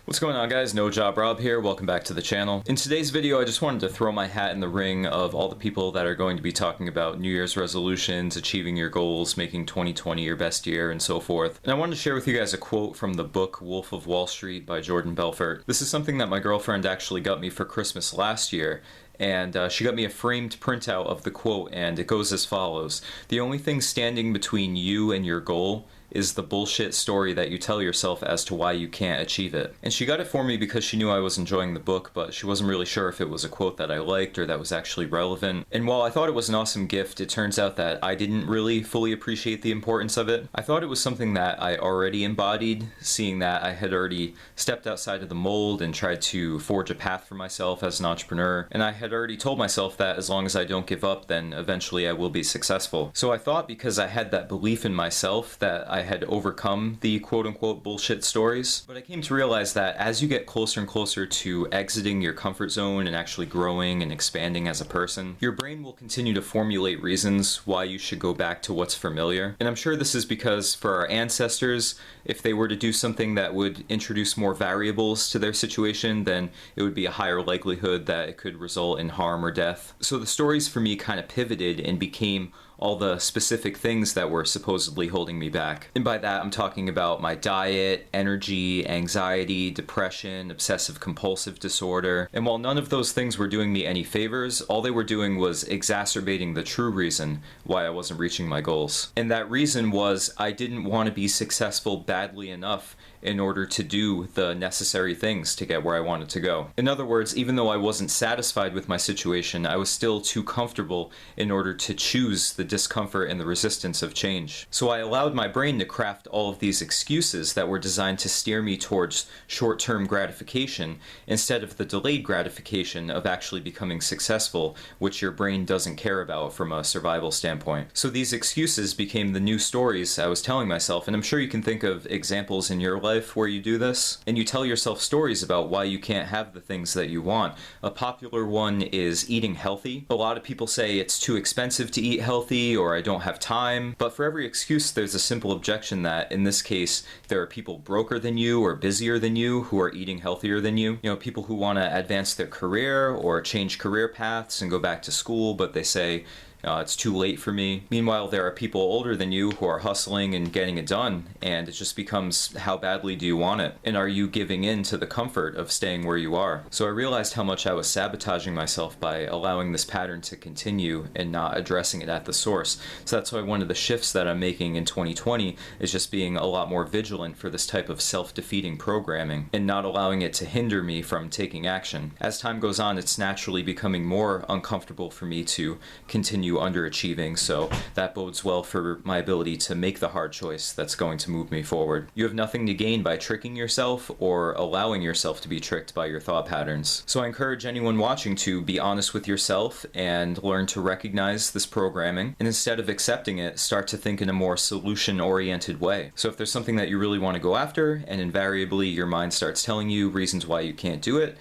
What's going on, guys? No Job Rob here. Welcome back to the channel. In today's video, I just wanted to throw my hat in the ring of all the people that are going to be talking about New Year's resolutions, achieving your goals, making 2020 your best year, and so forth. And I wanted to share with you guys a quote from the book Wolf of Wall Street by Jordan Belfort. This is something that my girlfriend actually got me for Christmas last year. And she got me a framed printout of the quote, and it goes as follows. "The only thing standing between you and your goal is the bullshit story that you tell yourself as to why you can't achieve it." And she got it for me because she knew I was enjoying the book, but she wasn't really sure if it was a quote that I liked or that was actually relevant. And while I thought it was an awesome gift, it turns out that I didn't really fully appreciate the importance of it. I thought it was something that I already embodied, seeing that I had already stepped outside of the mold and tried to forge a path for myself as an entrepreneur. And I had already told myself that as long as I don't give up, then eventually I will be successful. So I thought because I had that belief in myself that I had overcome the quote-unquote bullshit stories. But I came to realize that as you get closer and closer to exiting your comfort zone and actually growing and expanding as a person, your brain will continue to formulate reasons why you should go back to what's familiar. And I'm sure this is because for our ancestors, if they were to do something that would introduce more variables to their situation, then it would be a higher likelihood that it could result in harm or death. So the stories for me kind of pivoted and became all the specific things that were supposedly holding me back. And by that, I'm talking about my diet, energy, anxiety, depression, obsessive compulsive disorder. And while none of those things were doing me any favors, all they were doing was exacerbating the true reason why I wasn't reaching my goals. And that reason was I didn't want to be successful badly enough in order to do the necessary things to get where I wanted to go. In other words, even though I wasn't satisfied with my situation, I was still too comfortable in order to choose the discomfort and the resistance of change. So I allowed my brain to craft all of these excuses that were designed to steer me towards short-term gratification instead of the delayed gratification of actually becoming successful, which your brain doesn't care about from a survival standpoint. So these excuses became the new stories I was telling myself, and I'm sure you can think of examples in your life where you do this, and you tell yourself stories about why you can't have the things that you want. A popular one is eating healthy. A lot of people say it's too expensive to eat healthy, or I don't have time. But for every excuse, there's a simple objection that, in this case, there are people broker than you or busier than you who are eating healthier than you. You know, people who want to advance their career or change career paths and go back to school, but they say, it's too late for me. Meanwhile, there are people older than you who are hustling and getting it done, and it just becomes, how badly do you want it? And are you giving in to the comfort of staying where you are? So I realized how much I was sabotaging myself by allowing this pattern to continue and not addressing it at the source. So that's why one of the shifts that I'm making in 2020 is just being a lot more vigilant for this type of self-defeating programming and not allowing it to hinder me from taking action. As time goes on, it's naturally becoming more uncomfortable for me to continue underachieving, so that bodes well for my ability to make the hard choice that's going to move me forward. You have nothing to gain by tricking yourself or allowing yourself to be tricked by your thought patterns. So I encourage anyone watching to be honest with yourself and learn to recognize this programming, and instead of accepting it, start to think in a more solution-oriented way. So if there's something that you really want to go after, and invariably your mind starts telling you reasons why you can't do it,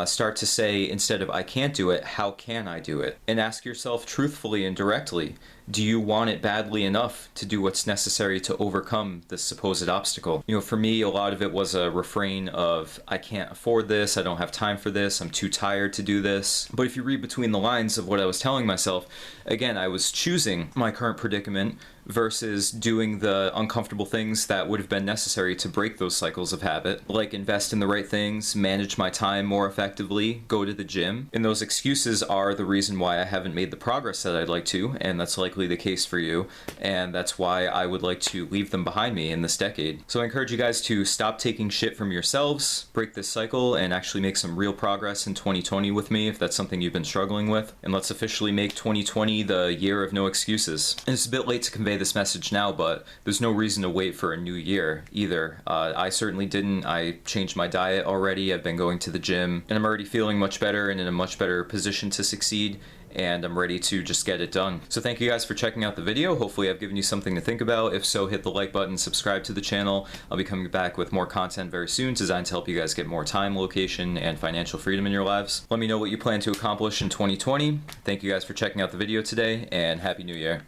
start to say, instead of "I can't do it," "How can I do it?" And ask yourself truthfully and directly, do you want it badly enough to do what's necessary to overcome this supposed obstacle? You know, for me, a lot of it was a refrain of, I can't afford this, I don't have time for this, I'm too tired to do this. But if you read between the lines of what I was telling myself, again, I was choosing my current predicament versus doing the uncomfortable things that would have been necessary to break those cycles of habit, like invest in the right things, manage my time more effectively, go to the gym. And those excuses are the reason why I haven't made the progress that I'd like to, and that's likely the case for you, and that's why I would like to leave them behind me in this decade. So I encourage you guys to stop taking shit from yourselves, break this cycle, and actually make some real progress in 2020 with me if that's something you've been struggling with. And let's officially make 2020 the year of no excuses. And it's a bit late to convey this message now, but there's no reason to wait for a new year either. I certainly didn't. I changed my diet already, I've been going to the gym, and I'm already feeling much better and in a much better position to succeed, and I'm ready to just get it done. So thank you guys for checking out the video. Hopefully I've given you something to think about. If so, hit the like button, subscribe to the channel. I'll be coming back with more content very soon designed to help you guys get more time, location, and financial freedom in your lives. Let me know what you plan to accomplish in 2020. Thank you guys for checking out the video today, and Happy New Year.